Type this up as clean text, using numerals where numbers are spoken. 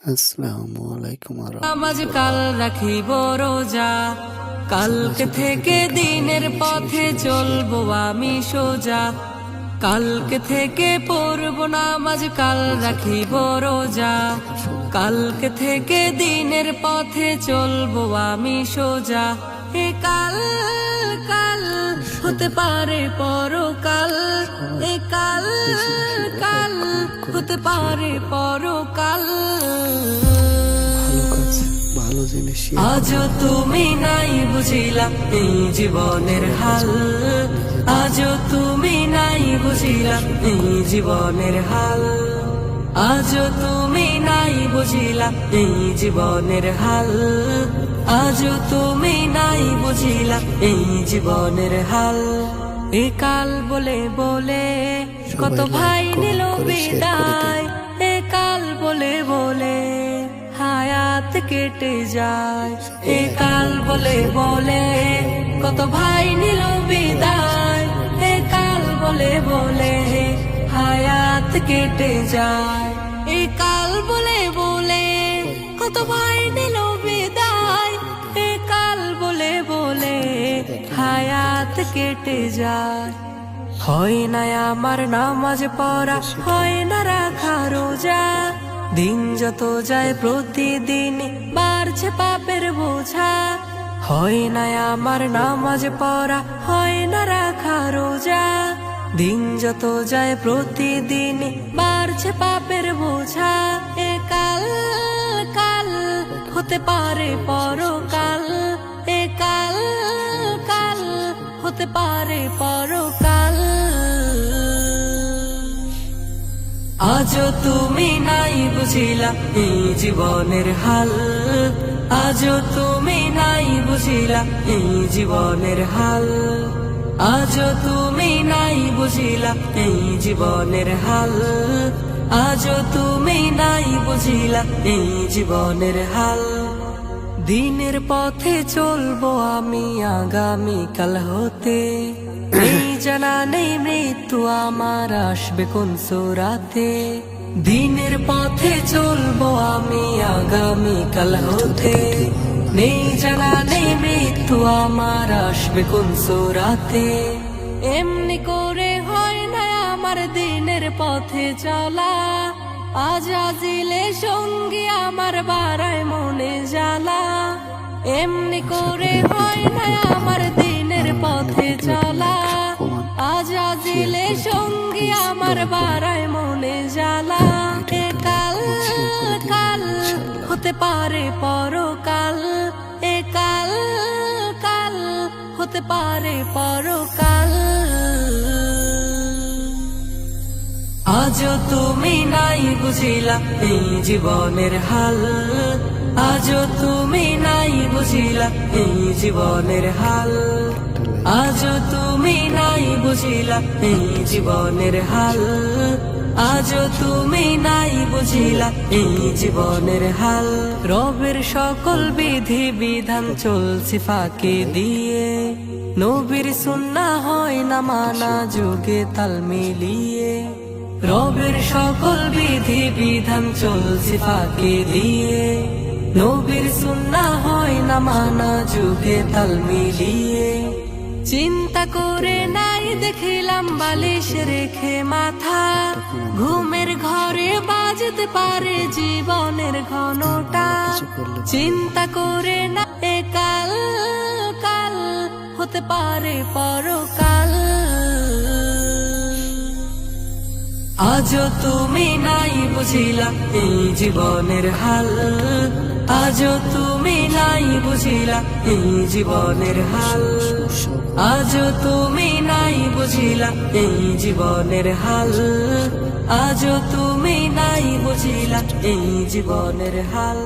আসসালামু আলাইকুম নামাজ কাল রাখিব রোজা, কালকে থেকে দিনের পথে চলবো আমি সোজা। কালকে থেকে পড়ব নামাজ, কাল রাখিব রোজা, কালকে থেকে দিনের পথে চলবো আমি সোজা। এ কাল কাল হতে পারে পরকাল, এ কাল কাল হতে পারে পরকাল। ভালো জিনিস আজও তুমি নাই বুঝিলা এই জীবনের হাল, আজও তুমি নাই বুঝিলা এই জীবনের হাল, আজও তুমি নাই বুঝিলা এই জীবনের হাল, আজও তুমি নাই বুঝিলা এই জীবনের হাল। এ কাল বলে বলে কত ভাই নিল বিদায়, এ কাল বলে বলে হায়াত কেটে যায়, এ কাল বলে বলে কত ভাই নিল বিদায়, এ কাল বলে বলে হায়াত কেটে যায়, এ কাল বলে বলে কত ভাই নিল বিদায়, এ কাল বলে বলে হায়াত কেটে যায়। হয় না আমার নামাজ পড়া, হয় না রাখা রোজা, দিন যত যায় প্রতিদিন বাড়ছে পাপের বোঝা। হয় না আমার নামাজ পড়া, হয় না রাখা রোজা, দিন যত যায় প্রতিদিন বাড়ছে পাপের বোঝা। এ কাল কাল হতে পারে পরকাল, এ কাল কাল হতে পারে পরকাল। আজও তুমি নাই বুঝিলা এই জীবনের হাল, আজও তুমি নাই বুঝিলা এই জীবনের হাল, আজও তুমি নাই বুঝিলা এই জীবনের হাল, আজও তুমি নাই বুঝিলা এই জীবনের হাল। দিনের পথে চলবো আমি আগামীকাল হতে, এই জানা নেই মৃত্যু আমার আসবে কোন সুরাতে। দিনের পথে চলবো আমি আগামীকাল হতে, নেই জানা নেই মৃত্যু আমার আসবে কোন সুরাতে। এমনি করে হয় না আমার দিনের পথে চলা, আজ আজিলে সঙ্গী আমার বাড়ায় মনে জ্বালা। এমনি করে হয় না আমার দিনের পথে চলা, আজ আজিলে সঙ্গী আমার বাড়ায় মনে জ্বালা। এ কাল কাল হতে পারে পরকাল, এ কাল কাল হতে পারে পরকাল। আজও তুমি নাই বুঝিলা এই জীবনের হাল, আজও তুমি নাই বুঝিলা এই জীবনের হাল, আজও তুমি নাই বুঝিলা এই জীবনের হাল, আজও তুমি নাই বুঝিলা এই জীবনের হাল। রবের সকল বিধি বিধান চলছে ফাঁকে দিয়ে, নবীর সুন্নাহ হয় না মানা যুগে তাল মিলিয়ে। রবের সকল বিধি বিধান চলছে ফাঁকে দিয়ে, নবীর সুন্নাহ হয় না মানা যুগে তাল মিলিয়ে। চিন্তা করে নাই দেখিলাম বালিশ রেখে মাথা, ঘুমের ঘরে বাজতে পারে জীবনের ঘনটা। চিন্তা করে না এ কাল কাল হতে পারে পরকাল। আজও তুমি নাই বুঝিলা এই জীবনের হাল, আজও তুমি নাই বুঝিলা এই জীবনের হাল, আজও তুমি নাই বুঝিলা এই জীবনের হাল, আজও তুমি নাই বুঝিলা এই জীবনের হাল।